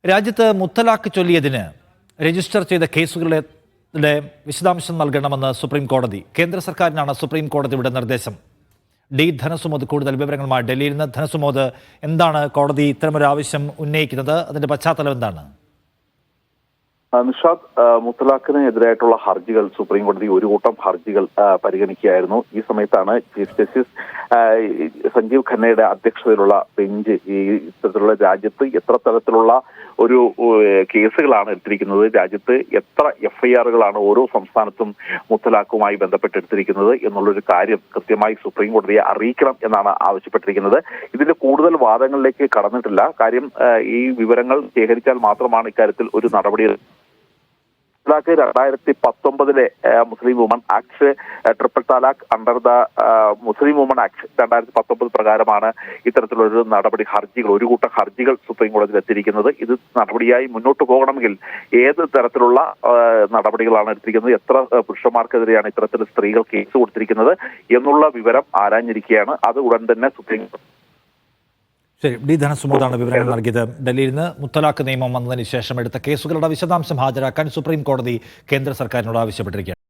രാജ്യത്ത് മുത്തലാഖ് ചൊല്ലിയതിന് രജിസ്റ്റർ ചെയ്ത കേസുകളുടെ വിശദാംശം നൽകണമെന്ന് സുപ്രീം കോടതി. കേന്ദ്ര സർക്കാരിനാണ് സുപ്രീം കോടതിയുടെ നിർദ്ദേശം. ഡി ധനസുമോദ് കൂടുതൽ വിവരങ്ങളുമായി ഡൽഹിയിൽ നിന്ന്. ധനസുമോദ്, എന്താണ് കോടതി ഇത്തരമൊരു ആവശ്യം ഉന്നയിക്കുന്നത്? അതിന്റെ പശ്ചാത്തലം എന്താണ്? നിഷാദ്, മുത്തലാഖിന് എതിരായിട്ടുള്ള ഹർജികൾ സുപ്രീം കോടതി ഒരു കൂട്ടം ഹർജികൾ പരിഗണിക്കുകയായിരുന്നു. ഈ സമയത്താണ് ചീഫ് ജസ്റ്റിസ് സഞ്ജീവ് ഖന്നയുടെ അധ്യക്ഷതയിലുള്ള ബെഞ്ച് ഇത്തരത്തിലുള്ള രാജ്യത്ത് എത്ര തരത്തിലുള്ള ഒരു കേസുകളാണ് എടുത്തിരിക്കുന്നത്, രാജ്യത്ത് എത്ര FIRകളാണ് ഓരോ സംസ്ഥാനത്തും മുത്തലാഖുമായി ബന്ധപ്പെട്ടെടുത്തിരിക്കുന്നത് എന്നുള്ളൊരു കാര്യം കൃത്യമായി സുപ്രീം കോടതിയെ അറിയിക്കണം എന്നാണ് ആവശ്യപ്പെട്ടിരിക്കുന്നത്. ഇതിന്റെ കൂടുതൽ വാദങ്ങളിലേക്ക് കടന്നിട്ടില്ല. കാര്യം ഈ വിവരങ്ങൾ ശേഖരിച്ചാൽ മാത്രമാണ് ഇക്കാര്യത്തിൽ ഒരു നടപടി. 2019 മുസ്ലിം woman act, triple talaq under the Muslim woman act 2019 പ്രകാരമാണ് ഇത്തരത്തിലൊരു നടപടി ഹർജികൾ, ഒരു കൂട്ടം ഹർജികൾ സുപ്രീം കോടതിയിൽ എത്തിയിരിക്കുന്നത്. ഇത് നടപടിയായി മുന്നോട്ട് പോകണമെങ്കിൽ ഏത് തരത്തിലുള്ള നടപടികളാണ് എടുത്തിരിക്കുന്നത്, എത്ര പുരുഷന്മാർക്കെതിരെയാണ് ഇത്തരത്തിൽ സ്ത്രീകൾ കേസ് കൊടുത്തിരിക്കുന്നത് എന്നുള്ള വിവരം ആരാഞ്ഞിരിക്കുകയാണ്. അത് ഉടൻ തന്നെ സുപ്രീം ശരി, ഡി ധനസുമോദാണ് വിവരങ്ങൾ നൽകിയത്. ഡൽഹിയിൽ നിന്ന് മുത്തലാഖ് നിയമം വന്നതിന് ശേഷം എടുത്ത കേസുകളുടെ വിശദാംശം ഹാജരാക്കാൻ സുപ്രീം കോടതി കേന്ദ്ര സർക്കാരിനോട് ആവശ്യപ്പെട്ടിരിക്കുകയാണ്.